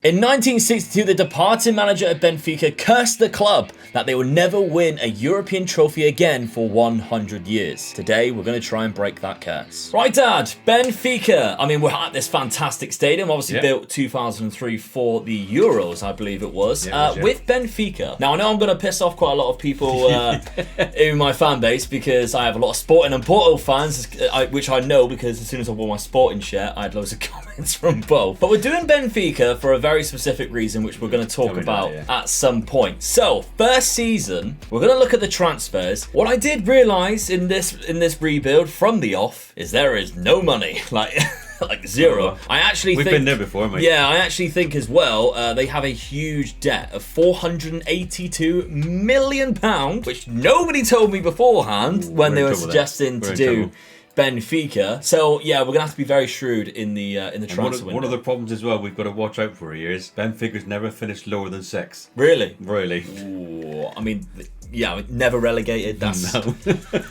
In 1962, the departing manager of Benfica cursed the club that they will never win a European trophy again for 100 years. Today, we're going to try and break that curse. Right, Dad, Benfica. I mean, we're at this fantastic stadium, obviously built 2003 for the Euros, I believe it was, with Benfica. Now, I know I'm going to piss off quite a lot of people in my fan base because I have a lot of Sporting and Porto fans, which I know because as soon as I wore my Sporting shirt, I had loads of comments from both. But we're doing Benfica for a very specific reason, which we're going to talk about at some point. So, first season, we're going to look at the transfers. What I did realise in this rebuild from the off is there is no money, like zero. We've been there before, mate. Yeah, I actually think as well they have a huge debt of £482 million, which nobody told me beforehand when they were suggesting to do Benfica. So yeah, we're gonna have to be very shrewd in the transfer window. One of the problems as well we've got to watch out for here is Benfica's never finished lower than 6. Really? Really. Ooh, I mean, yeah, never relegated. That's no.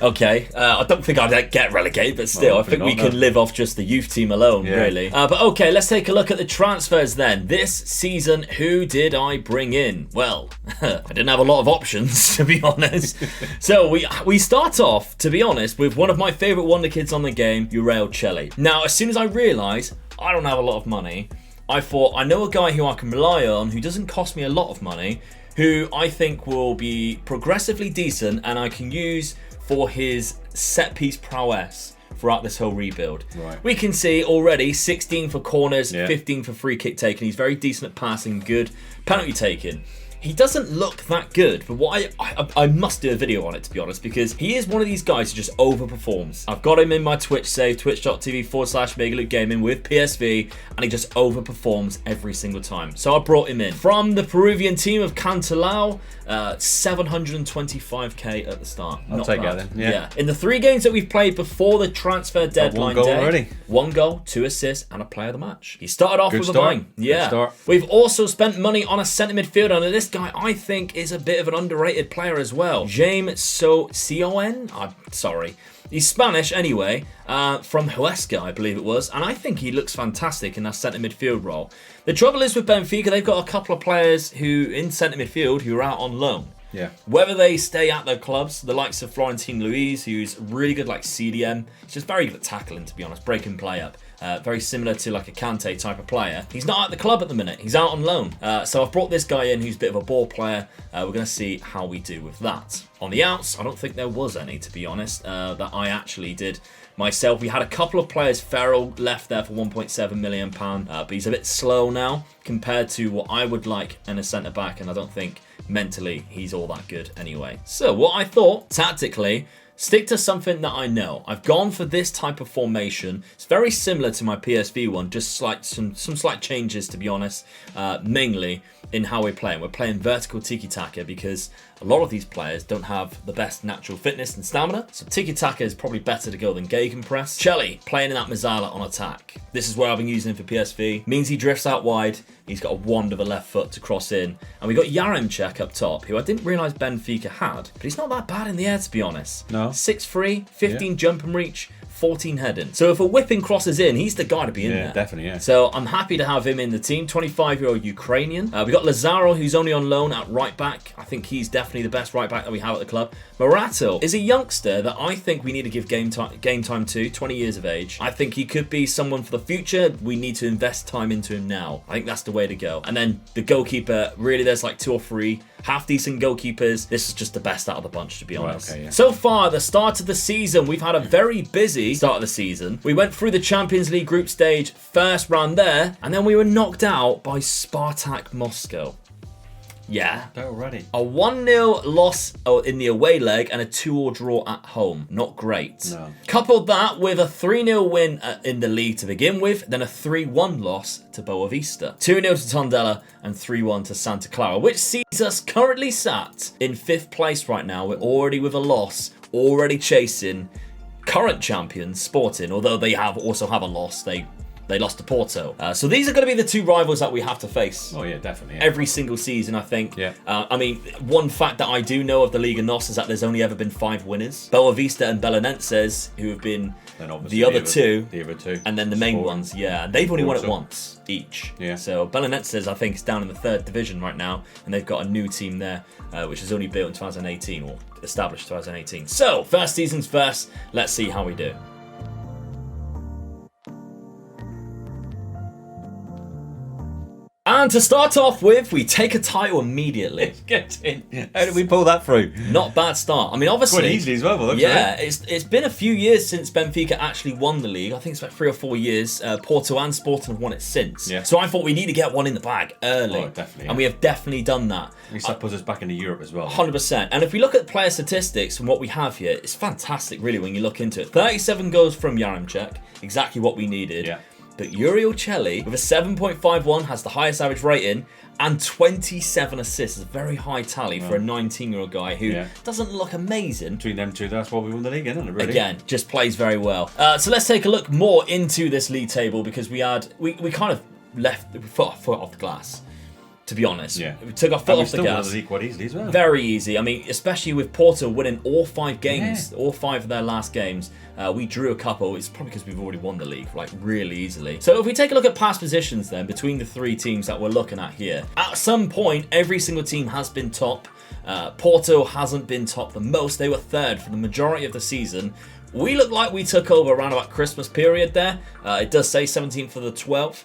Okay. I don't think I'd get relegated, but still, I think we can live off just the youth team alone, really. But okay, let's take a look at the transfers then. This season, who did I bring in? Well, I didn't have a lot of options, to be honest. So we start off, to be honest, with one of my favourite wonder kids on the game, Uriel Celli. Now, as soon as I realised I don't have a lot of money, I thought, I know a guy who I can rely on who doesn't cost me a lot of money, who I think will be progressively decent and I can use for his set-piece prowess throughout this whole rebuild. Right. We can see already 16 for corners, 15 for free kick taking. He's very decent at passing, good penalty taking. He doesn't look that good, but what I must do a video on it, to be honest, because he is one of these guys who just overperforms. I've got him in my Twitch save, twitch.tv/MegaLukeGaming with PSV, and he just overperforms every single time. So I brought him in. From the Peruvian team of Cantalao, 725k at the start. I'll take that then. Yeah. In the 3 games that we've played before the transfer deadline one goal day, already. 1 goal, 2 assists, and a player of the match. He started off with a bang. Yeah. Good start. We've also spent money on a centre midfielder, and this guy I think is a bit of an underrated player as well. James Sion? I'm sorry. He's Spanish anyway, from Huesca, I believe it was, and I think he looks fantastic in that centre midfield role. The trouble is with Benfica, they've got a couple of players who in centre midfield who are out on loan. Yeah. Whether they stay at their clubs, the likes of Florentine Luis, who's really good like CDM, he's just very good at tackling, to be honest, breaking play up. Very similar to like a Kante type of player. He's not at the club at the minute. He's out on loan. So I've brought this guy in who's a bit of a ball player. We're going to see how we do with that. On the outs, I don't think there was any, to be honest, that I actually did myself. We had a couple of players. Farrell left there for £1.7 million, but he's a bit slow now compared to what I would like in a centre-back, and I don't think mentally he's all that good anyway. So what I thought, tactically, stick to something that I know. I've gone for this type of formation. It's very similar to my PSV one, just some slight changes, to be honest, mainly in how we're playing. We're playing vertical tiki-taka because a lot of these players don't have the best natural fitness and stamina, so tiki-taka is probably better to go than gegenpress. Celli playing in that Mazzala on attack. This is where I've been using him for PSV. Means he drifts out wide. He's got a wand of a left foot to cross in. And we got Yaremchuk up top, who I didn't realise Benfica had, but he's not that bad in the air, to be honest. No. 6'3", 15 jump and reach, 14 heading. So if a whipping crosses in, he's the guy to be in there. Yeah, definitely, yeah. So I'm happy to have him in the team. 25-year-old Ukrainian. We got Lazaro, who's only on loan at right back. I think he's definitely the best right back that we have at the club. Morato is a youngster that I think we need to give game time to, 20 years of age. I think he could be someone for the future. We need to invest time into him now. I think that's the way to go. And then the goalkeeper, really there's like 2 or 3 half-decent goalkeepers. This is just the best out of the bunch, to be honest. Okay, yeah. So far, the start of the season, we've had a very busy start of the season. We went through the Champions League group stage, first round there, and then we were knocked out by Spartak Moscow. Yeah. Already. A 1-0 loss in the away leg and a 2-2 draw at home. Not great. No. Coupled that with a 3-0 win in the league to begin with, then a 3-1 loss to Boavista. 2-0 to Tondela and 3-1 to Santa Clara, which sees us currently sat in 5th place right now. We're already with a loss, already chasing current champions Sporting, although they also have a loss. They they lost to Porto. So these are going to be the two rivals that we have to face. Oh yeah, definitely. Yeah. Every single season, I think. Yeah. I mean, one fact that I do know of the Liga NOS is that there's only ever been 5 winners. Boa Vista and Belenenses, who have been the other two, and then the main ones, and they've only won it once each. Yeah. So Belenenses, I think, is down in the 3rd division right now, and they've got a new team there, which was only built in 2018, or established 2018. So, first season's first, let's see how we do. And to start off with, we take a title immediately. Let's get in. How did we pull that through? Not bad start. I mean, obviously... Quite easily as well, looks it's been a few years since Benfica actually won the league. I think it's about 3 or 4 years. Porto and Sporting have won it since. Yeah. So I thought we need to get one in the bag early. Oh, definitely. Yeah. And we have definitely done that. At least that puts us back into Europe as well. 100%. And if we look at player statistics and what we have here, it's fantastic, really, when you look into it. 37 goals from Yaremchuk, exactly what we needed. Yeah. But Uriel Celli, with a 7.51, has the highest average rating and 27 assists. It's a very high tally for a 19-year-old guy who doesn't look amazing. Between them two, that's why we won the league, isn't it, really? Again, just plays very well. So let's take a look more into this league table, because we kind of left the foot off the glass, to be honest. Yeah. We took our foot off the gas. We still won the league quite easily as well. Very easy. I mean, especially with Porto winning all 5 games, all 5 of their last games. We drew a couple. It's probably because we've already won the league, like, really easily. So if we take a look at past positions then, between the 3 teams that we're looking at here, at some point, every single team has been top. Porto hasn't been top the most. They were 3rd for the majority of the season. We look like we took over around about Christmas period there. It does say 17th for the 12th.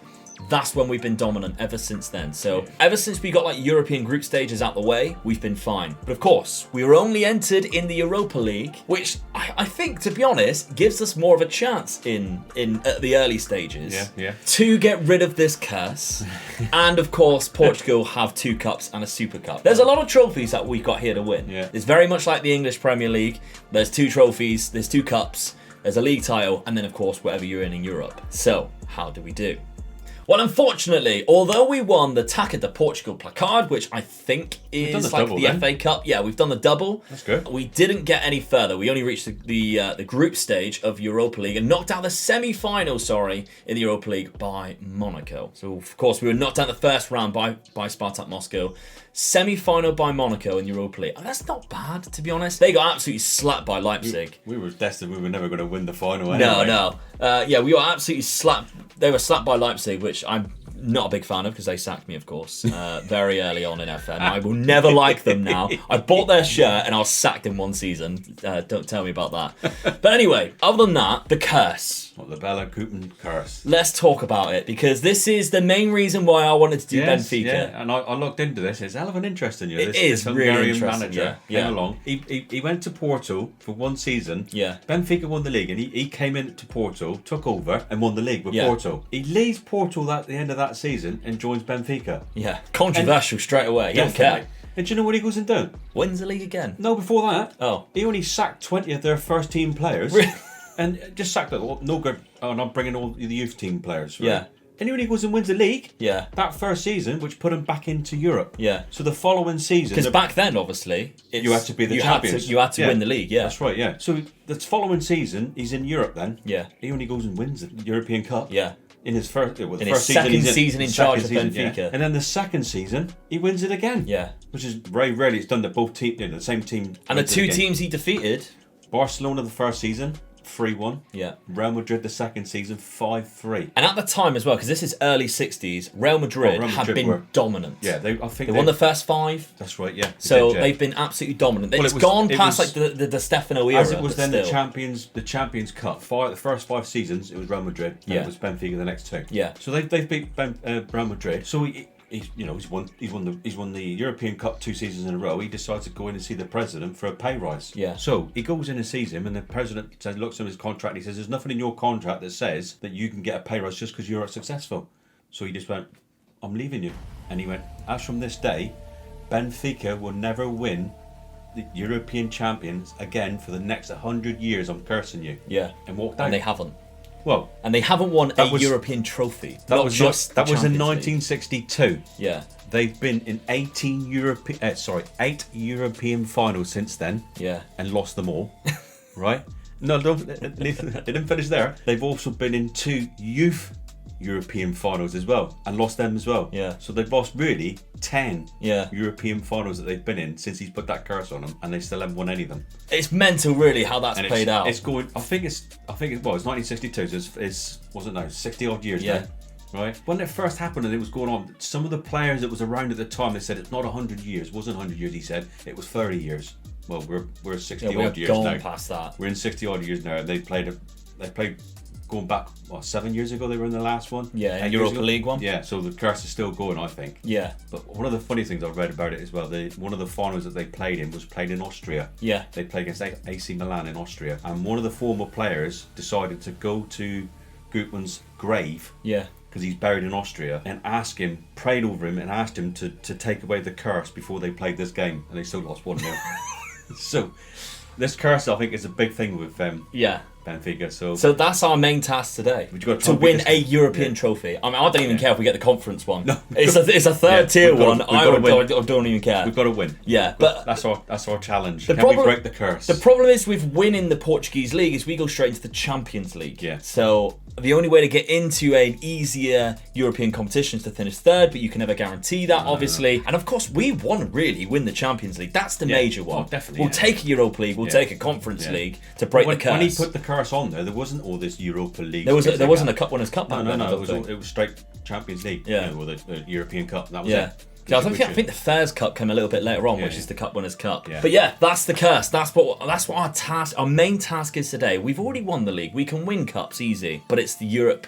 That's when we've been dominant ever since then. So ever since we got like European group stages out the way, we've been fine. But of course, we were only entered in the Europa League, which I think, to be honest, gives us more of a chance in the early stages to get rid of this curse. And of course, Portugal have 2 cups and a Super Cup. There's a lot of trophies that we've got here to win. Yeah. It's very much like the English Premier League. There's 2 trophies, there's 2 cups, there's a league title, and then of course, whatever you're in Europe. So, how do we do? Well, unfortunately, although we won the Taça de Portugal placard, which I think is like the FA Cup. Yeah, we've done the double. That's good. We didn't get any further. We only reached the group stage of Europa League and knocked out the semi-final, in the Europa League by Monaco. So, of course, we were knocked out the first round by Spartak Moscow. Semi-final by Monaco in Europa League. And that's not bad, to be honest. They got absolutely slapped by Leipzig. We were destined we were never going to win the final anyway. No. We were absolutely slapped. They were slapped by Leipzig, which I'm not a big fan of because they sacked me, of course, very early on in FM. I will never like them now. I bought their shirt and I was sacked in 1 season. Don't tell me about that. But anyway, other than that, the curse. What, the Bela Guttman curse? Let's talk about it, because this is the main reason why I wanted to do Benfica. Yeah, and I looked into this. It's hell of an interest in you. It is this really Hungarian interesting. manager came along. He went to Porto for 1 season. Yeah. Benfica won the league, and he came into Porto, took over, and won the league with Porto. He leaves Porto at the end of that season and joins Benfica. Yeah, controversial straight away. He don't care. And do you know what he goes and does? Wins the league again. No, before that. Oh. He only sacked 20 of their first team players. Really? And just sacked them. No good. Oh, and I'm bringing all the youth team players. Right? Yeah. And he only goes and wins the league. Yeah. That first season, which put him back into Europe. Yeah. So the following season... Because back then, obviously... you had to be the champions. You had to win the league, yeah. That's right, yeah. So the following season, he's in Europe then. Yeah. He only goes and wins the European Cup. Yeah. In his first, second season in charge of Benfica. Yeah. And then the second season, he wins it again. Yeah. Which is very rarely it's done that both teams, the same team. And the 2 teams he defeated... Barcelona the first season, 3-1. Yeah. Real Madrid the second season, 5-3. And at the time as well, because this is early 60s, Real Madrid have been dominant. Yeah, I think they won the first 5. That's right, yeah. They've been absolutely dominant. It's gone past the Stefano era. As it was then the Champions Cup. The first 5 seasons, it was Real Madrid. And it was Benfica the next 2. Yeah. So they've beat Real Madrid. So he's won the European Cup 2 seasons in a row. He decides to go in and see the president for a pay rise. Yeah. So he goes in and sees him, and the president looks at his contract. And he says, "There's nothing in your contract that says that you can get a pay rise just because you're successful." So he just went, "I'm leaving you." And he went, "As from this day, Benfica will never win the European champions again for the next 100 years. I'm cursing you." Yeah. And walked out. And they haven't. Well, and they haven't won a European trophy. That was in 1962. Yeah. They've been in 8 European finals since then. Yeah. And lost them all. Right? No, they didn't finish there. They've also been in 2 youth European finals as well and lost them as well. Yeah. So they've lost really 10 Yeah. European finals that they've been in since he's put that curse on them, and they still haven't won any of them. It's mental, really, how that's And played out. It's going. I think it's 1962. So it's wasn't no 60 odd years Yeah. now. Right? When it first happened and it was going on, some of the players that was around at the time, they said it's not 100 years. It wasn't 100 years, he said. It was 30 years. Well, we're 60 Yeah, we're odd years gone now. past that. We're in 60 odd years now. They played going back, 7 years ago they were in the last one? Yeah, 8 years Europa ago? League one. Yeah, so the curse is still going, I think. Yeah. But one of the funny things I've read about it as well, one of the finals that they played in was played in Austria. Yeah. They played against AC Milan in Austria. And one of the former players decided to go to Guttman's grave, Yeah. because he's buried in Austria, and prayed over him and asked him to take away the curse before they played this game. And they still lost 1-0. So this curse, I think, is a big thing with Yeah. Benfica. So that's our main task today. But you got to to win beat a this- European yeah. trophy. I mean, I don't even care if we get the conference one. No. It's a third Yeah, tier we've got one. to- we've I got to win. don't even care. we've got to win. Yeah, but That's our challenge. The Can we problem- break the curse? the problem is with winning the Portuguese league is we go straight into the Champions League. Yeah. So the only way to get into an easier European competition is to finish third, but you can never guarantee that, obviously. And of course, we want to really win the Champions League. That's the major one. Oh, definitely, We'll yeah. take a Europa League. We'll Yeah. take a Conference Yeah. League to break when, the curse. when he put the curse on there wasn't all this Europa League. there things wasn't like a Cup Winners' Cup. that. back No, then, I it don't was think. it was straight Champions League. Yeah. Or the European Cup. That was Yeah. it. I think the Fairs Cup came a little bit later on, which Yeah. is the Cup Winners' Cup. Yeah. But yeah, that's the curse. That's what our main task is today. We've already won the league. We can win cups easy, but it's the Europe.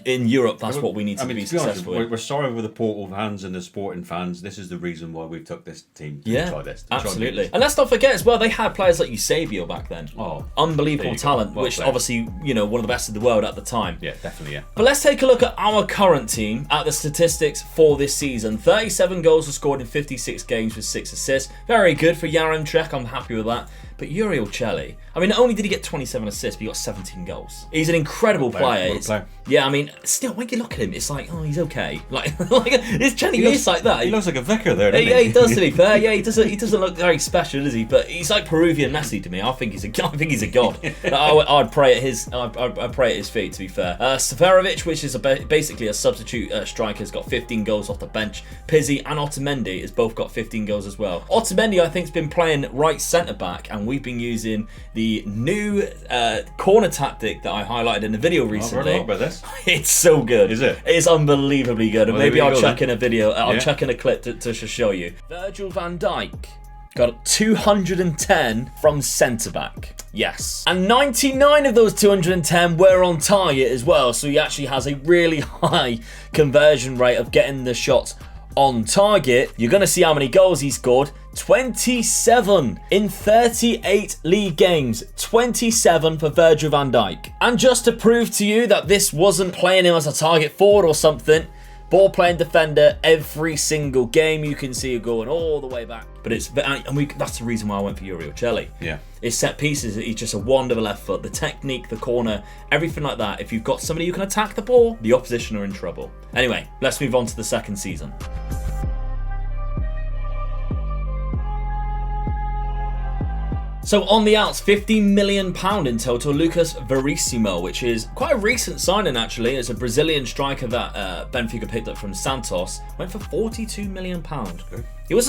In Europe, that's what we need to be to be honest, successful in. we're sorry with the Portal fans and the sporting fans. This is the reason why we've took this team to Yeah, try this. To try and do absolutely. this. And let's not forget as well, they had players like Eusebio back then. Oh, Unbelievable there you go. talent, Well which played. obviously, one of the best in the world at the time. Yeah, definitely, yeah. But let's take a look at our current team, at the statistics for this season. 37 goals were scored in 56 games with 6 assists. Very good for Yaremchuk, I'm happy with that. But Uriel Celli, I mean, not only did he get 27 assists, but he got 17 goals. He's an incredible player. What a player. Yeah, I mean, still, when you look at him, it's like, oh, he's okay. Like it's Celli is like that. He looks like a vicar there, doesn't he? Yeah, he does, to be fair. Yeah, he doesn't look very special, does he? But he's like Peruvian Messi to me. I think he's a god. I'd pray at his feet, to be fair. Seferovic, which is basically a substitute striker, has got 15 goals off the bench. Pizzi and Otamendi has both got 15 goals as well. Otamendi, I think, has been playing right centre back, and we've been using the new corner tactic that I highlighted in the video recently. I've heard a lot about this. It's so good. Is it? It's unbelievably good. And Well, there maybe we I'll go chuck then. in a video. I'll Yeah. chuck in a clip to show you. Virgil van Dijk got 210 from centre back. Yes. And 99 of those 210 were on target as well. So he actually has a really high conversion rate of getting the shots on target. You're going to see how many goals he scored. 27 in 38 league games. 27 for Virgil van Dijk. And just to prove to you that this wasn't playing him as a target forward or something, ball playing defender every single game. You can see it going all the way back. But that's the reason why I went for Uriel Celli. Yeah. His set pieces, he's just a wand of a left foot. The technique, the corner, everything like that. If you've got somebody who can attack the ball, the opposition are in trouble. Anyway, let's move on to the second season. So on the outs, £50 million in total. Lucas Verissimo, which is quite a recent signing actually. It's a Brazilian striker that Benfica picked up from Santos. Went for £42 million. Good. It was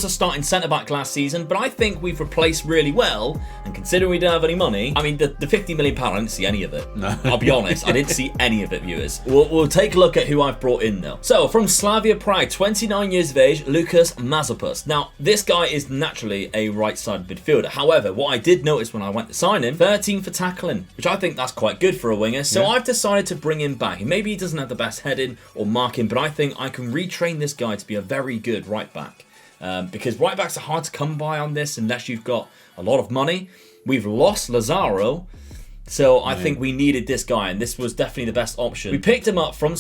a starting centre back last season, but I think we've replaced really well. And considering we didn't have any money, I mean the £50 million, I didn't see any of it. No. I'll be honest, I didn't see any of it, viewers. We'll take a look at who I've brought in though. So from Slavia Prague, 29 years of age, Lucas Mazopus. Now this guy is naturally a right-sided midfielder. However, what I did notice when I went to sign him, 13 for tackling, which I think that's quite good for a winger. So Yeah. I've decided to bring him back. Maybe he doesn't have the best heading or marking, but I think I can retrain this guy to be a very good right back. Because right backs are hard to come by on this unless you've got a lot of money. We've lost Lazaro, so I think we needed this guy, and this was definitely the best option. We picked him up from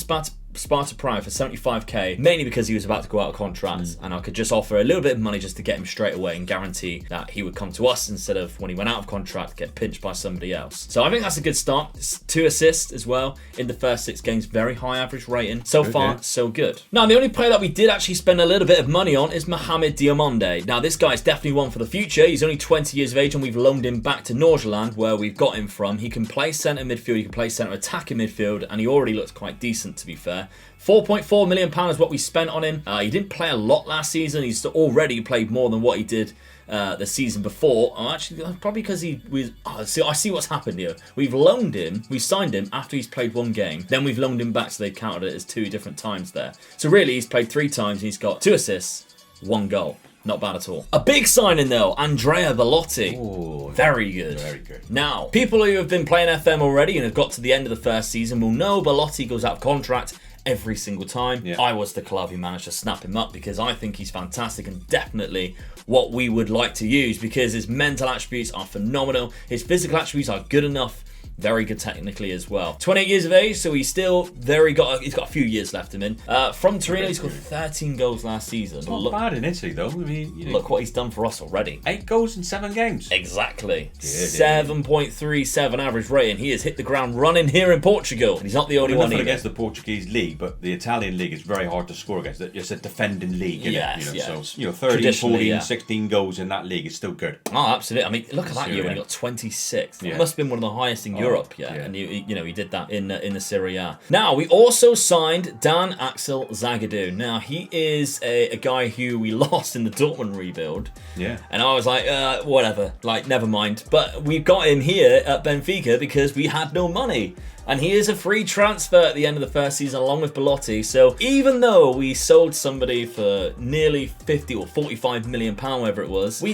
Sparta Prague for 75k, mainly because he was about to go out of contract, and I could just offer a little bit of money just to get him straight away and guarantee that he would come to us instead of when he went out of contract get pinched by somebody else. So I think that's a good start. It's 2 assists as well in the first 6 games, very high average rating. So far, so good. Now, the only player that we did actually spend a little bit of money on is Mohamed Diomande. Now, this guy's definitely one for the future. He's only 20 years of age, and we've loaned him back to Nordsjælland, where we've got him from. He can play centre midfield, he can play centre attacking midfield, and he already looks quite decent, to be fair. £4.4 million is what we spent on him. He didn't play a lot last season. He's already played more than what he did the season before. Actually, probably because he was... I see what's happened here. We've loaned him, we signed him after he's played 1 game. Then we've loaned him back, so they've counted it as 2 different times there. So really, he's played 3 times, and he's got 2 assists, 1 goal. Not bad at all. A big signing though, Andrea Belotti. Ooh, very good. Very good. Now, people who have been playing FM already and have got to the end of the first season will know Belotti goes out of contract every single time. Yeah. I was the club who managed to snap him up because I think he's fantastic and definitely what we would like to use because his mental attributes are phenomenal. His physical attributes are good enough. Very good technically as well. 28 years of age, so he's still he's got a few years left in him. From Torino, he's got 13 goals last season. It's not bad in Italy though. I mean, look what he's done for us already. 8 goals in 7 games. Exactly. 7.37 average rating. He has hit the ground running here in Portugal. And he's not the only one either. Against the Portuguese league, but the Italian league is very hard to score against. It's a defending league, isn't it? So 13, 14, 16 goals in that league is still good. Oh, absolutely. I mean, look at that year when he got 26. It must have been one of the highest in Europe. And he did that in the Serie A. Now, we also signed Dan Axel Zagadou. Now, he is a guy who we lost in the Dortmund rebuild. Yeah. And I was like, whatever, like, never mind. But we got him here at Benfica because we had no money. And he is a free transfer at the end of the first season along with Belotti. So even though we sold somebody for nearly 50 or 45 million pound, whatever it was, we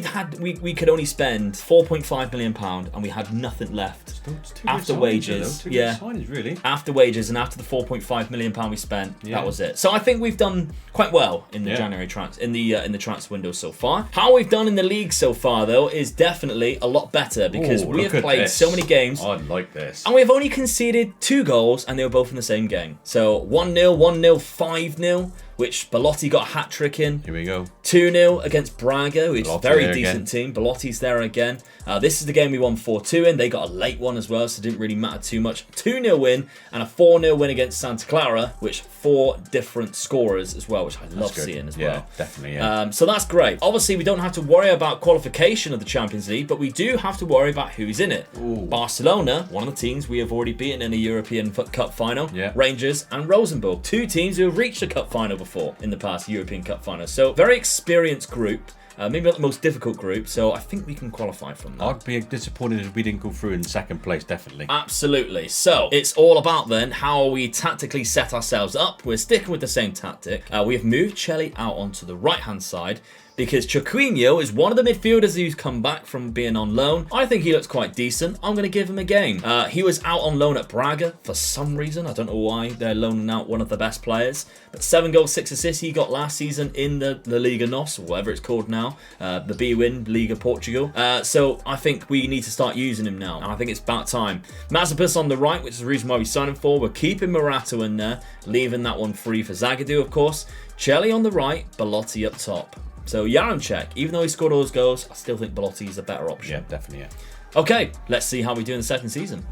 could only spend 4.5 million pound and we had nothing left after wages. Signings, really. After wages and after the 4.5 million pound we spent, that was it. So I think we've done quite well in the January in the transfer window so far. How we've done in the league so far though is definitely a lot better because we have played so many games. I like this. And we have only conceded 2 goals and they were both in the same game. So 1-0, 1-0, 5-0, which Belotti got a hat-trick in. Here we go. 2-0 against Braga, which is a very decent team. Belotti's there again. This is the game we won 4-2 in. They got a late one as well, so it didn't really matter too much. 2-0 win and a 4-0 win against Santa Clara, which 4 different scorers as well, which I love seeing as well. Definitely, so that's great. Obviously, we don't have to worry about qualification of the Champions League, but we do have to worry about who's in it. Ooh. Barcelona, one of the teams we have already beaten in a European Cup final. Yeah. Rangers and Rosenborg, 2 teams who have reached a Cup final before in the past European Cup final. So very experienced group. Maybe not the most difficult group, so I think we can qualify from that. I'd be disappointed if we didn't go through in 2nd place, definitely. Absolutely. So, it's all about then how we tactically set ourselves up. We're sticking with the same tactic. We have moved Chelly out onto the right-hand side because Choquinho is one of the midfielders who's come back from being on loan. I think he looks quite decent. I'm going to give him a game. He was out on loan at Braga for some reason. I don't know why they're loaning out one of the best players. But 7 goals, 6 assists he got last season in the Liga NOS, or whatever it's called now. The B-Win, Liga Portugal. So I think we need to start using him now. And I think it's about time. Mazepus on the right, which is the reason why we signed him for. We're keeping Morato in there. Leaving that one free for Zagadou, of course. Chelly on the right, Belotti up top. So Yaremchuk, even though he scored all those goals, I still think Belotti is a better option. Yeah, definitely, yeah. Okay, let's see how we do in the 2nd season.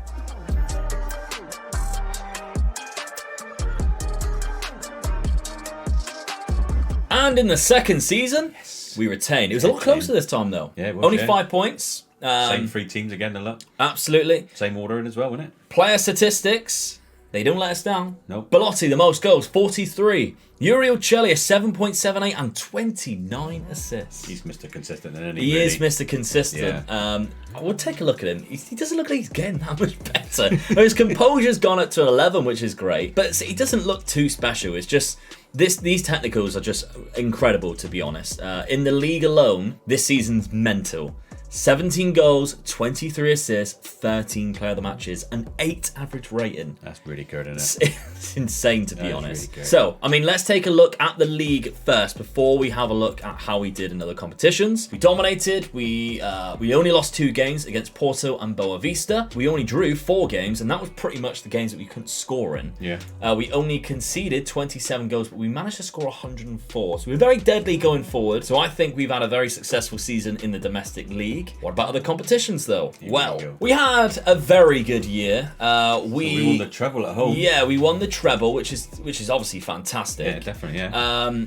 And in the 2nd season, we retain. It was a lot closer this time, though. Yeah, it was, Only 5 points. Same 3 teams again, a lot. Absolutely. Same ordering as well, wasn't it? Player statistics. They don't let us down. Nope. Belotti, the most goals, 43. Uriel Chelly, a 7.78 and 29 assists. He's Mr. Consistent than any. He is Mr. Consistent. Yeah. We'll take a look at him. He doesn't look like he's getting that much better. His composure's gone up to 11, which is great. But he doesn't look too special. It's just... These technicals are just incredible, to be honest. In the league alone, this season's mental. 17 goals, 23 assists, 13 player of the matches, and 8 average rating. That's really good, isn't it? It's insane, to be honest. Really good. So, I mean, let's take a look at the league first before we have a look at how we did in other competitions. We dominated. We only lost 2 games against Porto and Boa Vista. We only drew 4 games, and that was pretty much the games that we couldn't score in. Yeah. We only conceded 27 goals, but we managed to score 104. So we're very deadly going forward. So I think we've had a very successful season in the domestic league. What about other competitions, though? We had a very good year. We won the treble at home. Yeah, we won the treble, which is obviously fantastic. Yeah, definitely. Yeah.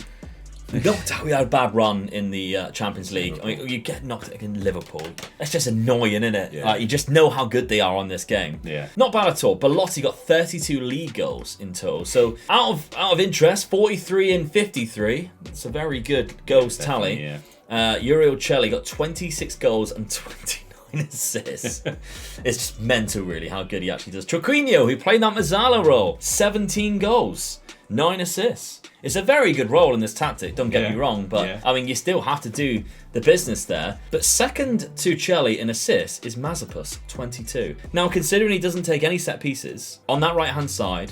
We had a bad run in the Champions League. I mean, you get knocked against Liverpool. That's just annoying, isn't it? Yeah. You just know how good they are on this game. Yeah. Not bad at all. Belotti got 32 league goals in total. So out of interest, 43 and 53. It's a very good goals tally. Yeah. Uriel Celli got 26 goals and 29 assists. It's just mental, really, how good he actually does. Troquinho, who played that Mazzala role, 17 goals, 9 assists. It's a very good role in this tactic, don't get me wrong, but I mean, you still have to do the business there. But second to Celli in assists is Mazepus, 22. Now, considering he doesn't take any set pieces, on that right-hand side,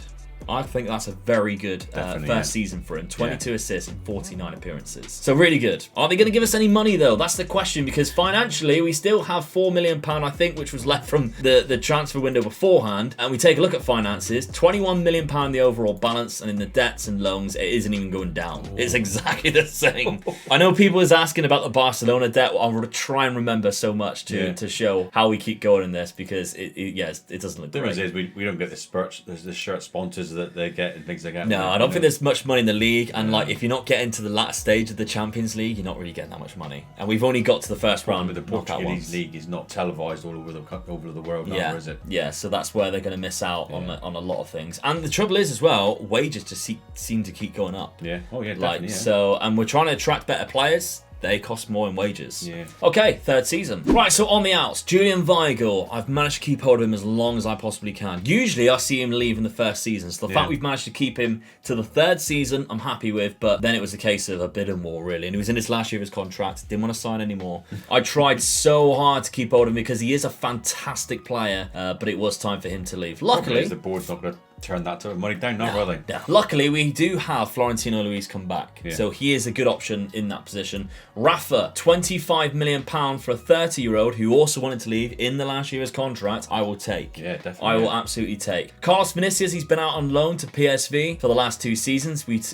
I think that's a very good first season for him. 22 assists and 49 appearances. So really good. Are they going to give us any money, though? That's the question, because financially, we still have £4 million, I think, which was left from the transfer window beforehand. And we take a look at finances. £21 million the overall balance, and in the debts and loans, it isn't even going down. Ooh. It's exactly the same. I know people is asking about the Barcelona debt. I'll try and remember so much to show how we keep going in this, because it doesn't look great. The difference is we don't get the shirt sponsors that they get and things like that. No, I don't think there's much money in the league, and like if you're not getting to the latter stage of the Champions League, you're not really getting that much money. And we've only got to the first round. But the Portuguese league is not televised all over the world now, is it? Yeah, so that's where they're going to miss out on a lot of things. And the trouble is as well, wages just seem to keep going up. Yeah. Oh yeah, definitely. So, and we're trying to attract better players. They cost more in wages. Yeah. Okay, third season. Right, so on the outs, Julian Weigl. I've managed to keep hold of him as long as I possibly can. Usually I see him leave in the first season. So the fact we've managed to keep him to the third season, I'm happy with. But then it was a case of a bit of more, really. And he was in his last year of his contract. Didn't want to sign anymore. I tried so hard to keep hold of him because he is a fantastic player. But it was time for him to leave. Luckily, the board's not going to turn that sort of money down, not really. No. Luckily, we do have Florentino Luis come back. Yeah. So he is a good option in that position. Rafa, £25 million for a 30-year-old who also wanted to leave in the last year of his contract. I will take. Yeah, definitely. I will absolutely take. Carlos Vinicius, he's been out on loan to PSV for the last 2 seasons. We've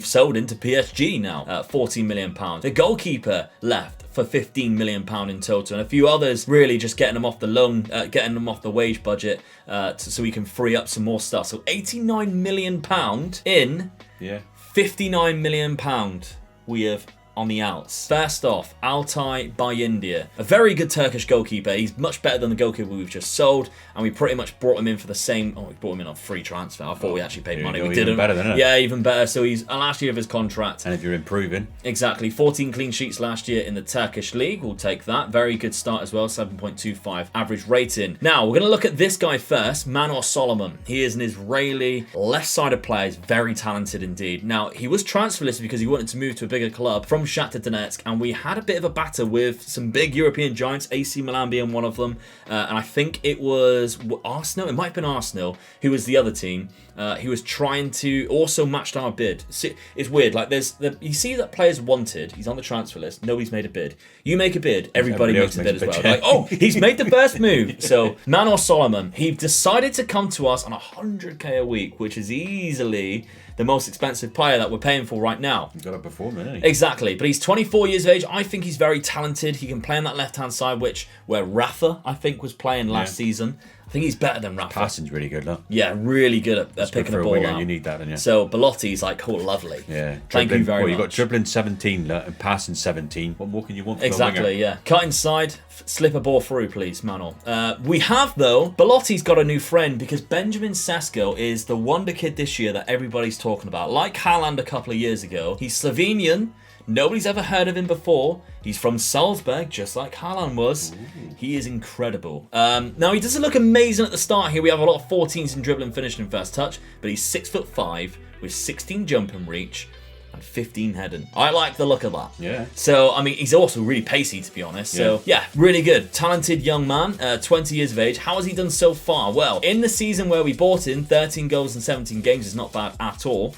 sold into PSG now at £14 million. The goalkeeper left for £15 million in total, and a few others really just getting them off the loan, getting them off the wage budget, so we can free up some more stuff. So £89 million in, £59 million we have on the outs. First off, Altay Bayindir, a very good Turkish goalkeeper. He's much better than the goalkeeper we've just sold, and we pretty much brought him in for the same. We brought him in on free transfer. I thought we actually paid money. We didn't. Even better than it. Yeah, even better. So he's last year of his contract. And if you're improving, exactly, 14 clean sheets last year in the Turkish league. We'll take that. Very good start as well. 7.25 average rating. Now we're going to look at this guy first, Manor Solomon. He is an Israeli left-sided player. He's very talented indeed. Now he was transfer listed because he wanted to move to a bigger club from Shakhtar Donetsk, and we had a bit of a battle with some big European giants, AC Milan being one of them, and I think it was Arsenal, it might have been Arsenal, who was the other team. He was trying to also match our bid. It's weird, like you see that players wanted, he's on the transfer list, nobody's made a bid. You make a bid, everybody makes a bid as well. Like, oh, he's made the first move. So Manor Solomon, he decided to come to us on 100k a week, which is easily the most expensive player that we're paying for right now. He's got to perform, isn't he? Exactly, but he's 24 years of age. I think he's very talented. He can play on that left-hand side, where Rafa, I think, was playing last season. I think he's better than Rafa. Passing's really good, look. Yeah, really good at picking the ball out. You need that, don't you? So Belotti's like, oh, lovely. Yeah. Thank you very much. You've got dribbling 17 and passing 17. What more can you want from a winger? Exactly, yeah. Cut inside, slip a ball through, please, Manor. We have, though, Belotti's got a new friend because Benjamin Sesko is the wonder kid this year that everybody's talking about. Like Haaland a couple of years ago. He's Slovenian. Nobody's ever heard of him before. He's from Salzburg, just like Haaland was. Ooh. He is incredible. Now, he doesn't look amazing at the start here. We have a lot of 14s in dribbling, finishing, and first touch, but he's 6'5" with 16 jump and reach. and 15 heading. I like the look of that. Yeah. So, I mean, he's also really pacey, to be honest. So, yeah, really good. Talented young man, 20 years of age. How has he done so far? Well, in the season where we bought him, 13 goals in 17 games is not bad at all,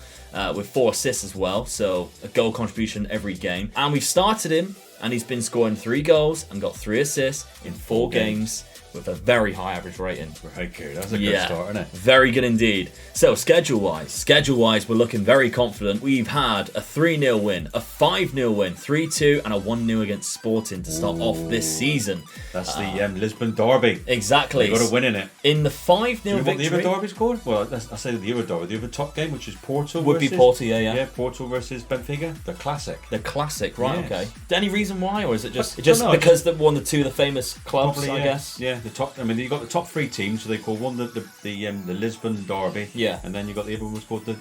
with 4 assists as well. So, a goal contribution every game. And we've started him, and he's been scoring 3 goals and got 3 assists in 4 games. With a very high average rating. Right, good. That's a good start, isn't it? Very good indeed. So, schedule-wise, we're looking very confident. We've had a 3-0 win, a 5-0 win, 3-2, and a 1-0 against Sporting to start off this season. That's the Lisbon derby. Exactly. They've got to win in it. In the 5-0 victory. What the other derby's called? Well, I say the other derby. The other top game, which is Porto Would be Porto, yeah. Yeah, Porto versus Benfica. The classic. The classic, right, Yes. okay. Any reason why, or is it just know. because they've won the 2 of the famous clubs, Probably, I guess? Yeah, the top. I mean, you got the top 3 teams, so they call one the Lisbon derby. Yeah. And then you got the other one was called the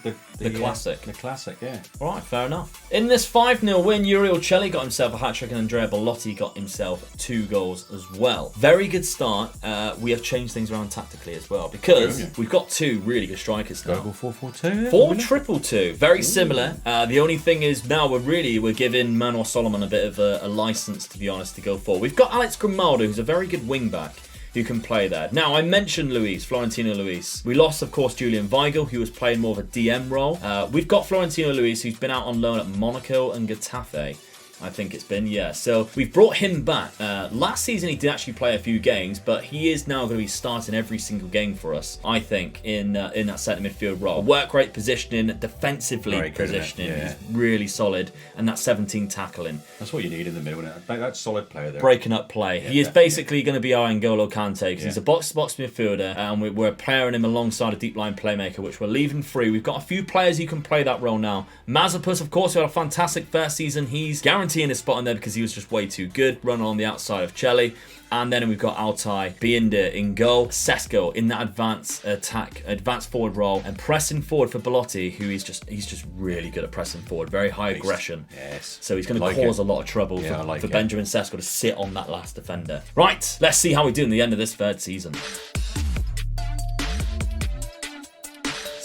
classic. The classic, yeah. All right, fair enough. In this 5-0 win, Uriel Celli got himself a hat-trick and Andrea Bellotti got himself 2 goals as well. Very good start. We have changed things around tactically as well because we've got 2 really good strikers now. Go 4-4-2. 4-2-2. Very similar. The only thing is now we're giving Manuel Solomon a bit of a license, to be honest, to go forward. We've got Alex Grimaldo, who's a very good wing-back, who can play there. Now, I mentioned Florentino Luis. We lost, of course, Julian Weigl, who was playing more of a DM role. We've got Florentino Luis, who's been out on loan at Monaco and Getafe. I think it's been, yeah. So we've brought him back. Last season he did actually play a few games, but he is now going to be starting every single game for us, I think, in that centre midfield role. Work rate positioning, defensively positioning, he's really solid, and that 17 tackling. That's what you need in the middle, isn't it? That's solid player there. Breaking up play. He is basically going to be our N'Golo Kante, because he's a box-to-box midfielder, and we're pairing him alongside a deep line playmaker, which we're leaving free. We've got a few players who can play that role now. Mazepus, of course, who had a fantastic first season. He's guaranteeing a spot in there because he was just way too good, running on the outside of Celli. And then we've got Altai, Binder in goal, Sesko in that advanced forward role, and pressing forward for Bellotti, who he's just really good at pressing forward, very high aggression. Yes. So he's going to cause a lot of trouble for Benjamin Sesko to sit on that last defender. Right, let's see how we do in the end of this 3rd season.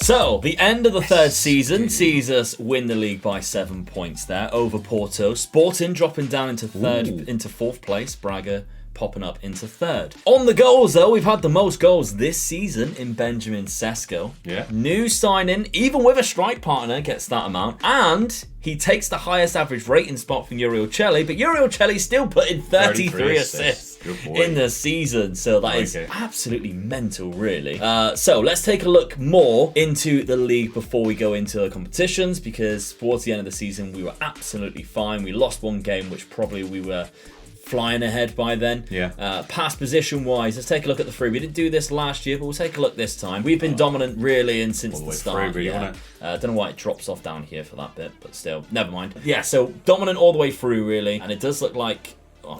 So, the end of the 3rd season sees us win the league by 7 points there over Porto. Sporting dropping down into 4th place. Braga popping up into 3rd. On the goals, though, we've had the most goals this season in Benjamin Sesko. Yeah. New signing, even with a strike partner, gets that amount. And he takes the highest average rating spot from Uriel Celli, but Uriel Celli still put in 33 assists in the season. So that is absolutely mental, really. So let's take a look more into the league before we go into the competitions, because towards the end of the season, we were absolutely fine. We lost 1 game, which probably we were flying ahead by then. Yeah. Past position wise, let's take a look at the 3. We didn't do this last year, but we'll take a look this time. We've been dominant really and since the start. Through, really, don't know why it drops off down here for that bit, but still, never mind. Yeah, so dominant all the way through really, and it does look like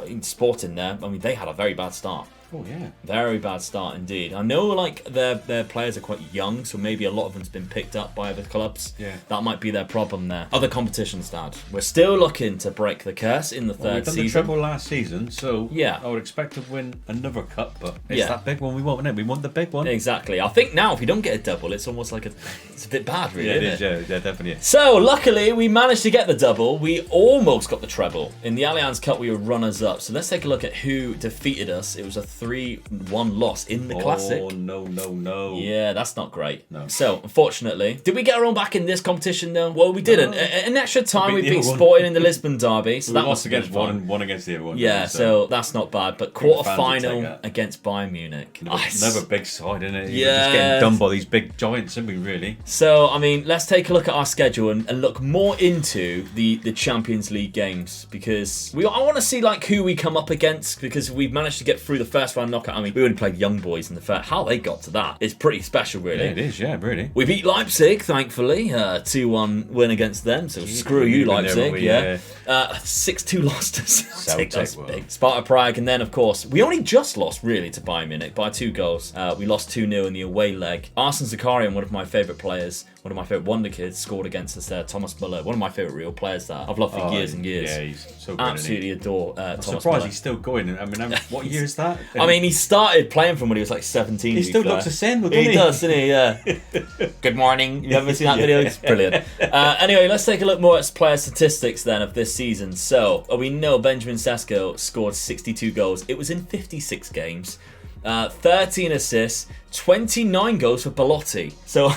in Sporting there, I mean, they had a very bad start. Oh, yeah. Very bad start indeed. I know, like, their players are quite young, so maybe a lot of them's been picked up by other clubs. Yeah. That might be their problem there. Other competitions, Dad. We're still looking to break the curse in the 3rd season. We've done the treble last season, so yeah, I would expect to win another cup, but it's that big one we want, isn't it? We want the big one. Exactly. I think now, if we don't get a double, it's almost like it's a bit bad, really, isn't it? Yeah, definitely is. So, luckily, we managed to get the double. We almost got the treble. In the Allianz Cup, we were runners-up. So let's take a look at who defeated us. It was a 3-1 loss in the Classic. Oh, no. Yeah, that's not great. No. So, unfortunately, did we get our own back in this competition, though? Well, we didn't. In extra time, we beat Sporting in the Lisbon derby. So we lost against one and one against the other one. Yeah, so that's not bad. But quarter-final against Bayern Munich. Another big side, isn't it? Yeah. We're just getting done by these big giants, aren't we, really? So, I mean, let's take a look at our schedule and look more into the Champions League games, because I want to see like who we come up against, because we've managed to get through the 1st round knockout. I mean, we only played young boys in the 1st. How they got to that is pretty special, really. Yeah, it is, yeah, really. We beat Leipzig, thankfully. 2-1 win against them, so screw you, Leipzig. 6-2 loss to Celtic. That's big. Sparta Prague, and then, of course, we only just lost, really, to Bayern Munich by 2 goals. We lost 2-0 in the away leg. Arsene Zakarian, one of my favourite players, one of my favourite wonder kids, scored against us there. Thomas Muller, one of my favourite real players that I've loved for years and years. Yeah, he's so good. Absolutely adore I'm Thomas surprised Muller. he's still going. I mean, what year is that? I mean, he started playing from when he was like 17. He still looks the same, doesn't he? He does, doesn't he? Yeah. Good morning. You ever seen that video? It's brilliant. Anyway, let's take a look more at player statistics then of this season. So, we know Benjamin Sesko scored 62 goals. It was in 56 games. 13 assists, 29 goals for Belotti. So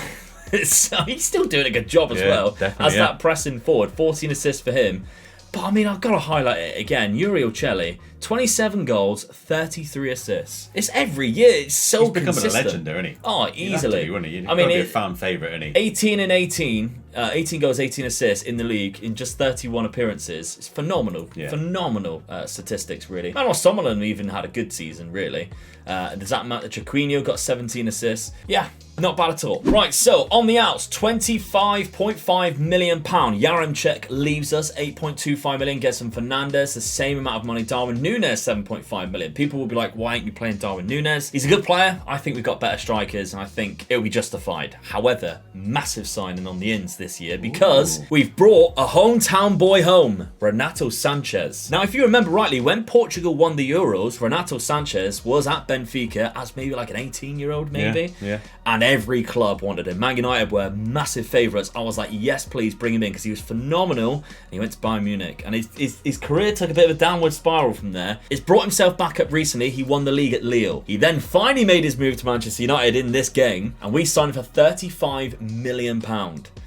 he's still doing a good job as well as that pressing forward. 14 assists for him. But I mean, I've got to highlight it again. Yuri Uccelli, 27 goals, 33 assists. It's every year. It's so consistent. He's becoming a legend there, isn't he? Oh, easily. I mean, be a fan favourite, isn't he? 18 and 18, 18 goals, 18 assists in the league in just 31 appearances. It's phenomenal. Yeah. Phenomenal statistics, really. Manuel Sommerlin even had a good season, really. Does that matter? Chiquinho got 17 assists. Yeah, not bad at all. Right, so on the outs, £25.5 million. Yaremchuk leaves us, 8.25 million. Gets some Fernandez, the same amount of money. Darwin Núñez, 7.5 million. People will be like, why aren't you playing Darwin Núñez? He's a good player. I think we've got better strikers, and I think it'll be justified. However, massive signing on the ins this year because we've brought a hometown boy home, Renato Sanches. Now, if you remember rightly, when Portugal won the Euros, Renato Sanches was at Benfica as maybe like an 18-year-old, maybe. Yeah. And every club wanted him. Man United were massive favourites. I was like, yes, please bring him in because he was phenomenal. And he went to Bayern Munich. And his career took a bit of a downward spiral from there. He's brought himself back up recently. He won the league at Lille. He then finally made his move to Manchester United in this game. And we signed him for £35 million.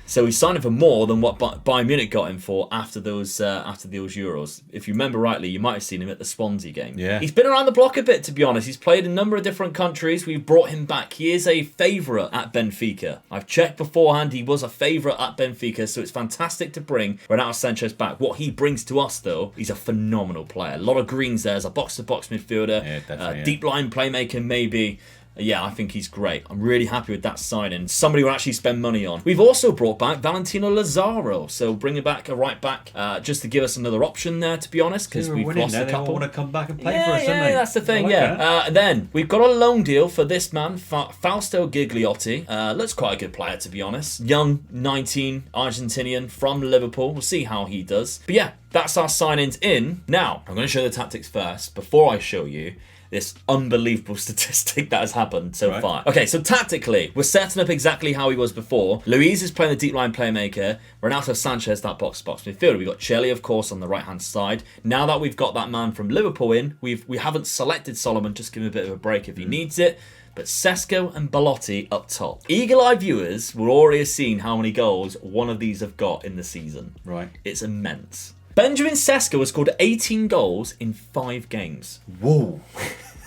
So we signed him for more than what Bayern Munich got him for after those Euros. If you remember rightly, you might have seen him at the Swansea game. Yeah. He's been around the block a bit, to be honest. He's played in a number of different countries. We've brought him back. He is a favourite at Benfica. I've checked beforehand. He was a favourite at Benfica, so it's fantastic to bring Renato Sanches back. What he brings to us, though, he's a phenomenal player. A lot of greens there as a box-to-box midfielder. Deep line playmaker, maybe. Yeah, I think he's great. I'm really happy with that signing. Somebody will actually spend money on. We've also brought back Valentino Lazaro. So bringing back a right back just to give us another option there, to be honest, because we've lost a couple. They all want to come back and play for us, don't they? Yeah, that's the thing, And then we've got a loan deal for this man, Fausto Gigliotti. Looks quite a good player, to be honest. Young, 19, Argentinian from Liverpool. We'll see how he does. But yeah, that's our signings in. Now, I'm going to show the tactics first before I show you this unbelievable statistic that has happened so far. Okay, so tactically, we're setting up exactly how he was before. Luiz is playing the deep line playmaker. Renato Sanches, that box-to-box midfielder. We've got Chile, of course, on the right-hand side. Now that we've got that man from Liverpool in, we haven't selected Solomon, just give him a bit of a break if he needs it. But Sesko and Belotti up top. Eagle-eye viewers will already have seen how many goals one of these have got in the season. Right. It's immense. Benjamin Sesko has scored 18 goals in 5 games. Whoa.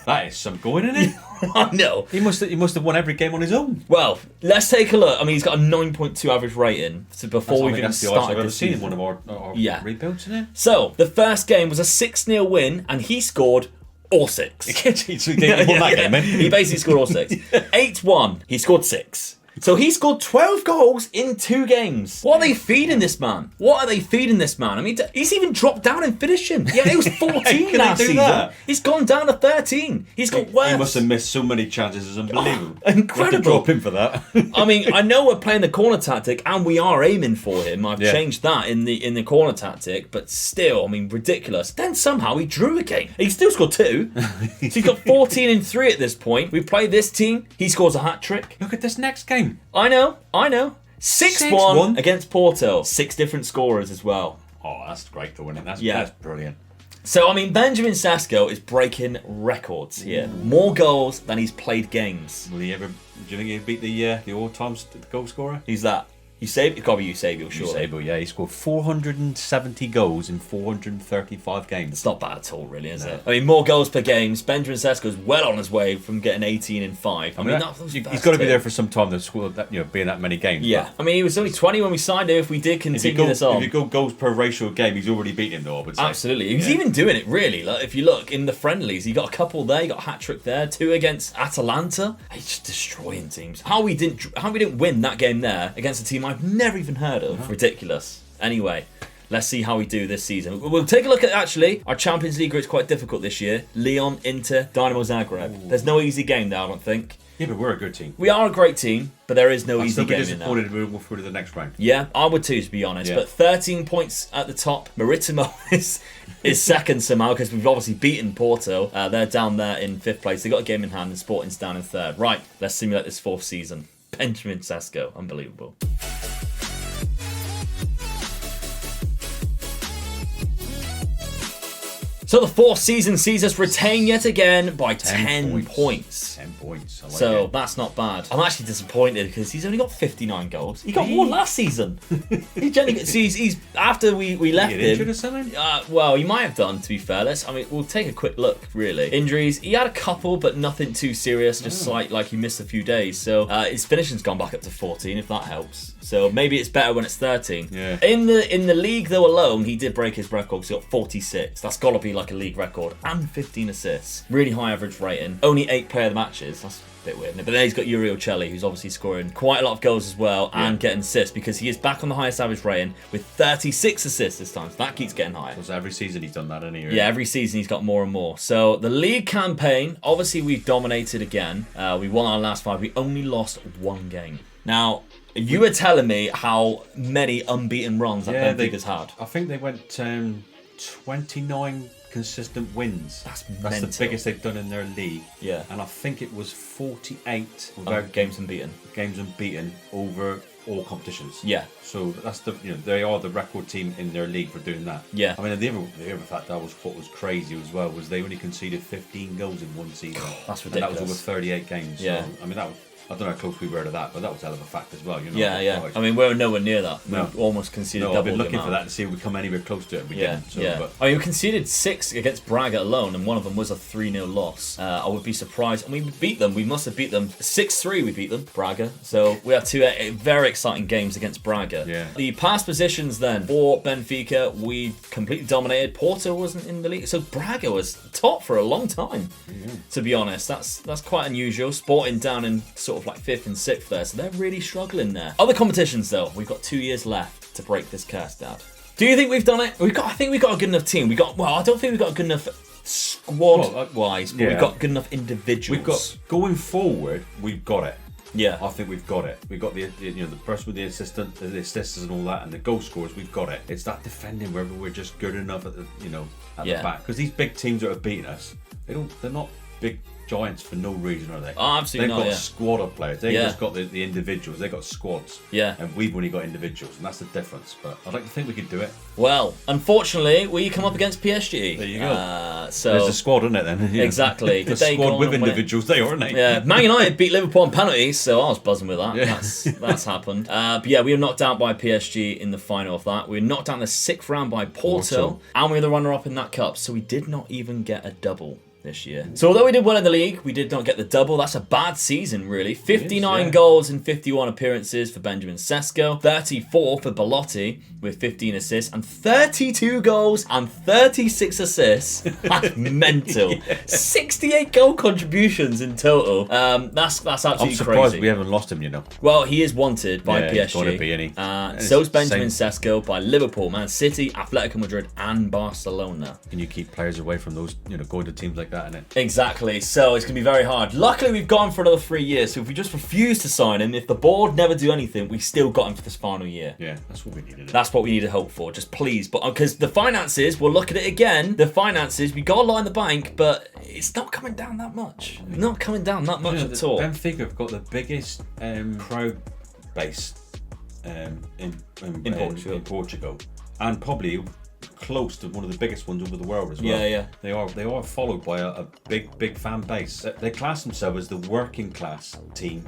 That is some going, isn't it? I know. He must have won every game on his own. Well, let's take a look. I mean, he's got a 9.2 average rating before we've even started this season. I've seen one of our rebuilds, isn't it? So, the first game was a 6-0 win, and he scored all 6. He basically scored all 6. 8-1, he scored 6. So he scored 12 goals in 2 games. What are they feeding this man? I mean, he's even dropped down in finishing. Yeah, he was 14 last season. That? He's gone down to 13. He's got worse. He must have missed so many chances. It's unbelievable. Incredible. We have to drop him for that. I mean, I know we're playing the corner tactic and we are aiming for him. I've changed that in the corner tactic, but still, I mean, ridiculous. Then somehow he drew again. He still scored 2. So he's got 14 in 3 at this point. We play this team. He scores a hat-trick. Look at this next game. I know. 6-1 against Porto. 6 different scorers as well. Oh, that's great though, isn't it? That's brilliant. So, I mean, Benjamin Sesko is breaking records here. More goals than he's played games. Do you think he'll beat the all-time goal scorer? Who's that? It's got to be Eusebio, surely. Eusebio, yeah. He scored 470 goals in 435 games. It's not bad at all, really, is it? I mean, more goals per game. Benjamin Sesko's well on his way from getting 18 in 5. I mean, he's got to be there for some time to score that, being that many games. Yeah. But I mean, he was only 20 when we signed him. If we did continue this on. If you go goals per ratio game, he's already beaten him, though, I would say. Absolutely. He's even doing it, really. Like, if you look in the friendlies, he got a couple there. He got a hat-trick there. 2 against Atalanta. He's just destroying teams. How we didn't win that game there against a team I've never even heard of. Ridiculous. Anyway, let's see how we do this season. We'll take a look at, actually, our Champions League group is quite difficult this year. Lyon, Inter, Dynamo Zagreb. There's no easy game there, I don't think. Yeah, but we're a good team. We are a great team, but there is no I'm easy still be game in there. disappointed if we move through to the next round. Yeah, I would too, to be honest. Yeah. But 13 points at the top. Maritimo is second somehow because we've obviously beaten Porto. They're down there in 5th place. They've got a game in hand and Sporting's down in 3rd. Right, let's simulate this 4th season. Benjamin Sesko, unbelievable. So the 4th season sees us retain yet again by 10 points. 10 points. I like So it. that's not bad. I'm actually disappointed because he's only got 59 goals. He got more last season. He generally, he's after we left Get injured him. or something? Well, he might have done. To be fair, we'll take a quick look. Really, injuries. He had a couple, but nothing too serious. Just like he missed a few days. So his finishing's gone back up to 14, if that helps. So maybe it's better when it's 13. Yeah. In the league though alone, he did break his record. So he got 46. That's got to be like a league record, and 15 assists. Really high average rating. Only 8 player of the matches. That's a bit weird, isn't it? But then he's got Uriel Celli, who's obviously scoring quite a lot of goals as well, and getting assists because he is back on the highest average rating with 36 assists this time. So that keeps getting higher. So every season he's done that, hasn't he? Yeah, every season he's got more and more. So the league campaign, obviously we've dominated again. We won our last 5. We only lost 1 game. Now, you were telling me how many unbeaten runs that Benfica's had. I think they went 29 consistent wins. That's the biggest they've done in their league. Yeah. And I think it was 48 without Games unbeaten. games unbeaten over all competitions. Yeah. So that's they are the record team in their league for doing that. Yeah. I mean, the other fact that was what was crazy as well was they only conceded 15 goals in one season. That's And that ridiculous. was over 38 games. Yeah. So, I mean, I don't know how close we were to that, but that was a hell of a fact as well. Yeah. Christ. I mean, we're nowhere near that. No. We almost conceded No, double I've been the looking for amount. that to see if we come anywhere close to it. We Yeah, didn't. So, yeah. But I mean, we conceded 6 against Braga alone, and one of them was a 3-0 loss. I would be surprised. And we beat them. We must have beat them 6-3. We beat them, Braga. So we had 2 very exciting games against Braga. Yeah. The past positions then for Benfica, we completely dominated. Porto wasn't in the league, so Braga was top for a long time. To be honest, that's quite unusual. Sporting down in sort of like 5th and 6th there, so they're really struggling there. Other competitions though, we've got 2 years left to break this curse, Dad. Do you think we've done it? I think we've got a good enough team. I don't think we've got a good enough squad-wise, but we've got good enough individuals. Going forward, we've got it. Yeah. I think we've got it. We've got the person with the assists and all that, and the goal scorers. We've got it. It's that defending where we're just good enough at the the back, because these big teams that have beaten us, they're not big giants for no reason, are they? Oh, absolutely They've not, got yeah. a squad of players. They've Yeah. just got the individuals. They've got squads. Yeah. And we've only got individuals, and that's the difference. But I'd like to think we could do it. Well, unfortunately, we come up against PSG. There you go. So There's a squad, isn't it, then? You know? Exactly. The Did they go squad on with and win? individuals, they are, aren't they? Yeah, Man United beat Liverpool on penalties, so I was buzzing with that. Yeah. That's happened. But yeah, we were knocked out by PSG in the final of that. We were knocked out in the 6th round by Porto, and we were the runner-up in that cup, so we did not even get a double this year. So although we did well in the league, we did not get the double. That's a bad season, really. 59 goals in 51 appearances for Benjamin Sesko, 34 for Belotti with 15 assists, and 32 goals and 36 assists. That's mental. 68 goal contributions in total. That's absolutely I'm surprised crazy. we haven't lost him, Well, he is wanted by PSG. He's gotta be, isn't he? So is Benjamin Sesko by Liverpool, Man City, Atletico Madrid, and Barcelona. Can you keep players away from those, going to teams like that, innit? Exactly, so it's going to be very hard. Luckily, we've got him for another 3 years, so if we just refuse to sign him, if the board never do anything, we still got him for this final year. Yeah, that's what we needed. That's what we need to hope for, just please. But because the finances, we'll look at it again, the finances, we got a lot in the bank, but it's not coming down that much. Not coming down that much at all. Benfica have got the biggest crowd base in Portugal, and probably close to one of the biggest ones over the world as well. Yeah. They are followed by a big fan base. They class themselves as the working class team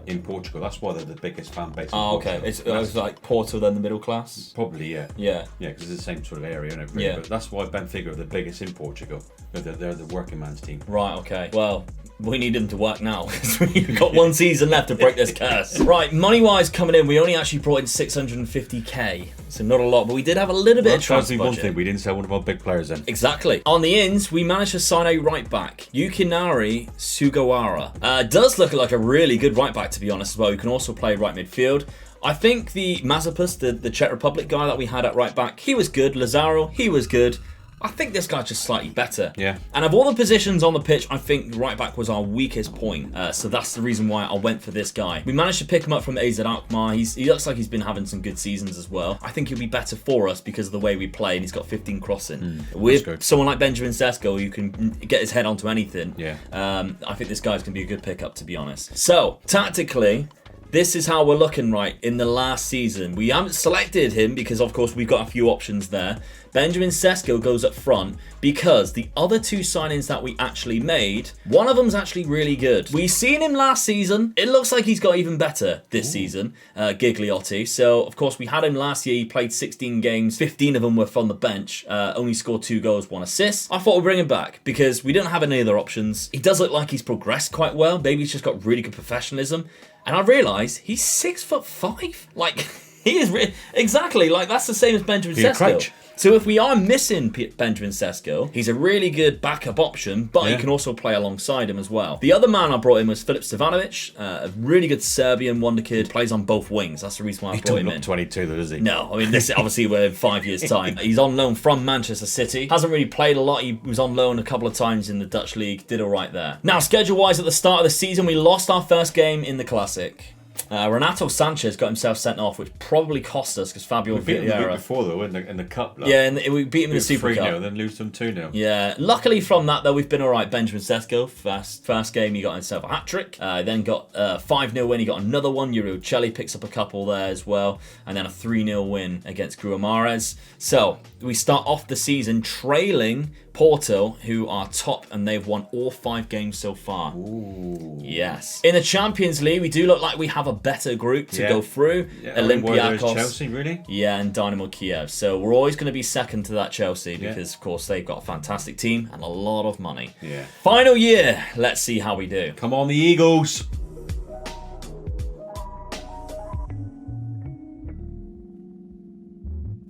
in Portugal. That's why they're the biggest fan base. Oh, okay. It's like Porto, then the middle class. Probably, yeah. Yeah. Yeah, because it's the same sort of area, isn't it? Really? Yeah. But that's why Benfica are the biggest in Portugal. They're the working man's team. Right, okay. Well, we need him to work now because we've got 1 season left to break this curse. Right, money-wise coming in, we only actually brought in 650k. So not a lot, but we did have a little bit of transfer one budget. thing, we didn't sell one of our big players then. Exactly. On the ins, we managed to sign a right back, Yukinari Sugawara. Does look like a really good right back, to be honest, as well. You can also play right midfield. I think the Mazepus, the Czech Republic guy that we had at right back, he was good. Lazaro, he was good. I think this guy's just slightly better. Yeah. And of all the positions on the pitch, I think right back was our weakest point. So that's the reason why I went for this guy. We managed to pick him up from AZ Alkmaar. He looks like he's been having some good seasons as well. I think he'll be better for us because of the way we play, and he's got 15 crossing. With someone like Benjamin Sesko, who can get his head onto anything. Yeah. I think this guy's going to be a good pickup, to be honest. So, tactically, this is how we're looking right in the last season. We haven't selected him because, of course, we've got a few options there. Benjamin Sesko goes up front because the other two signings that we actually made, one of them's actually really good. We seen him last season. It looks like he's got even better this season, Gigliotti. So, of course, we had him last year. He played 16 games. 15 of them were from the bench. Only scored 2 goals, 1 assist. I thought we'd bring him back because we didn't have any other options. He does look like he's progressed quite well. Maybe he's just got really good professionalism. And I realised he's 6'5". Like, he is exactly like that's the same as Benjamin Sesko. So if we are missing Benjamin Sesko, he's a really good backup option, but he can also play alongside him as well. The other man I brought in was Filip Stevanovic, a really good Serbian wonder kid, plays on both wings. That's the reason why I brought him in. He's 22 though, does he? No, I mean, this obviously we're in 5 years' time. He's on loan from Manchester City. Hasn't really played a lot. He was on loan a couple of times in the Dutch league. Did all right there. Now, schedule-wise, at the start of the season, we lost our first game in the Classic. Renato Sanches got himself sent off, which probably cost us because Fabio We beat him the week before though in the cup. Like. Yeah, and we beat him in the Super Cup. 3-0, then lose them 2-0. Yeah, luckily from that though, we've been all right. Benjamin Sesko, first game he got himself a hat trick. Then got 5-0 win. He got another one. Uriel Celli picks up a couple there as well, and then a 3-0 win against Gruamares. So we start off the season trailing Porto, who are top, and they've won all 5 games so far. Ooh. Yes. In the Champions League, we do look like we have a better group to go through. Yeah, Olympiacos. Chelsea, really? Yeah, and Dynamo Kiev. So we're always going to be second to that Chelsea because, of course, they've got a fantastic team and a lot of money. Yeah. Final year. Let's see how we do. Come on, the Eagles.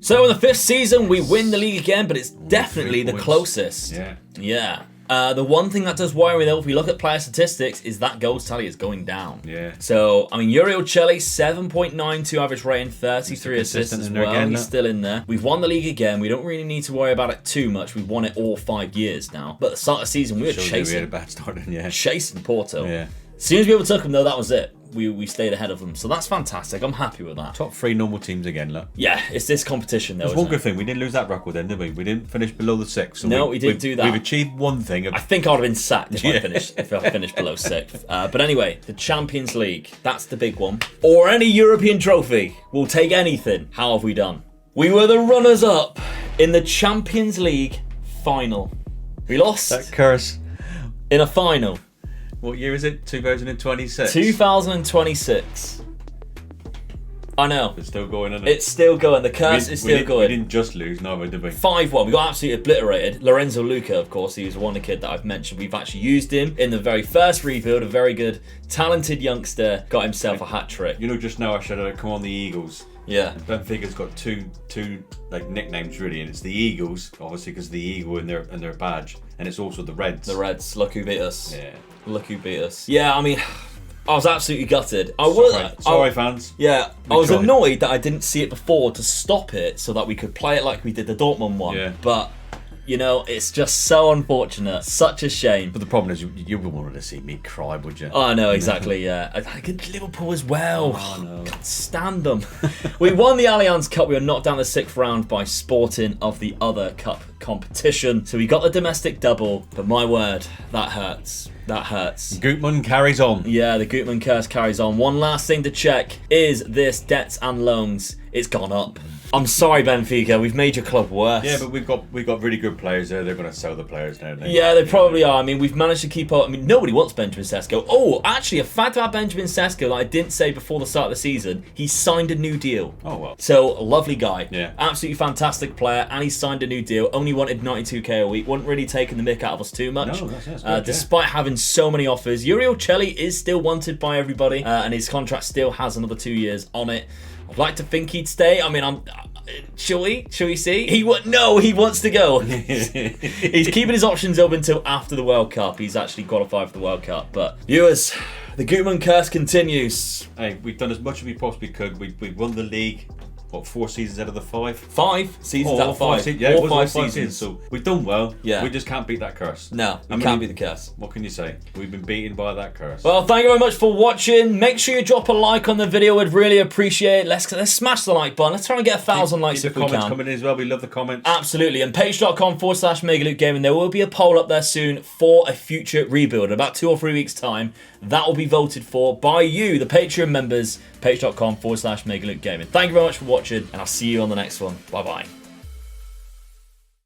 So in the 5th season, we win the league again, but it's definitely the closest. Yeah. Yeah. The one thing that does worry me, though, if we look at player statistics, is that goals tally is going down. Yeah. So, I mean, Uriel Celli, 7.92 average rating, 33 assists as well. Again, he's still in there. We've won the league again. We don't really need to worry about it too much. We've won it all 5 years now. But at the start of the season, we were chasing. We had a bad start, Chasing Porto. Yeah. As soon as we overtook them, though, that was it. We stayed ahead of them. So that's fantastic. I'm happy with that. Top 3 normal teams again, look. Yeah, it's this competition, though. There's one good thing. We didn't lose that record then, did we? We didn't finish below the 6. So no, we didn't do that. We've achieved one thing. I think I would have been sacked if I finished below 6th. But anyway, the Champions League. That's the big one. Or any European trophy. We'll take anything. How have we done? We were the runners-up in the Champions League final. We lost. That curse. In a final. What year is it? 2026? 2026. I know. It's still going, isn't it? It's still going. The curse is still going. We didn't just lose, no, did we? 5-1. We got absolutely obliterated. Lorenzo Luca, of course, he was a wonder kid that I've mentioned. We've actually used him in the very first rebuild. A very good, talented youngster. Got himself a hat trick. You know, just now I said, come on, the Eagles. Yeah. Benfica's got two like nicknames really, and it's the Eagles, obviously because the eagle in their badge, and it's also the Reds. The Reds. Look who beat us. Yeah. Look who beat us. Yeah, I mean, I was absolutely gutted. Sorry, fans. Yeah, I was annoyed that I didn't see it before to stop it so that we could play it like we did the Dortmund one. Yeah. But, you know, it's just so unfortunate. Such a shame. But the problem is, you wouldn't want to see me cry, would you? Oh, no, exactly, yeah. I get Liverpool as well. Oh, no. Can't stand them. We won the Allianz Cup. We were knocked down the 6th round by Sporting of the other cup competition. So we got the domestic double, but my word, that hurts. That hurts. Guttman carries on. Yeah, the Guttman curse carries on. One last thing to check is this debts and loans. It's gone up. I'm sorry, Benfica. We've made your club worse. Yeah, but we've got really good players there. They're going to sell the players now. Yeah, they probably are. I mean, we've managed to keep up. I mean, nobody wants Benjamin Sesko. Oh, actually, a fact about Benjamin Sesko that I didn't say before the start of the season. He signed a new deal. Oh, well. So, a lovely guy. Yeah. Absolutely fantastic player, and he signed a new deal. Only wanted 92k a week. Wasn't really taking the mick out of us too much. No, that's good, despite having so many offers. Uriel Celli is still wanted by everybody, and his contract still has another 2 years on it. I'd like to think he'd stay. I mean, shall we see? He wants to go. He's keeping his options open until after the World Cup. He's actually qualified for the World Cup. But viewers, the Guttman curse continues. Hey, we've done as much as we possibly could. We won the league. what, 4 seasons out of the 5? 5 seasons out of 5. Yeah, all it was 5 all seasons. So we've done well. Yeah. We just can't beat that curse. No, you can't beat the curse. What can you say? We've been beaten by that curse. Well, thank you very much for watching. Make sure you drop a like on the video. We'd really appreciate it. Let's smash the like button. Let's try and get 1,000 likes Keep if the we comments can. coming in as well. We love the comments. Absolutely. And page.com/MegaLukeGaming. There will be a poll up there soon for a future rebuild. In about 2 or 3 weeks' time, that will be voted for by you, the Patreon members. Page.com/MegaLukeGaming. Thank you very much for watching, and I'll see you on the next one. Bye-bye.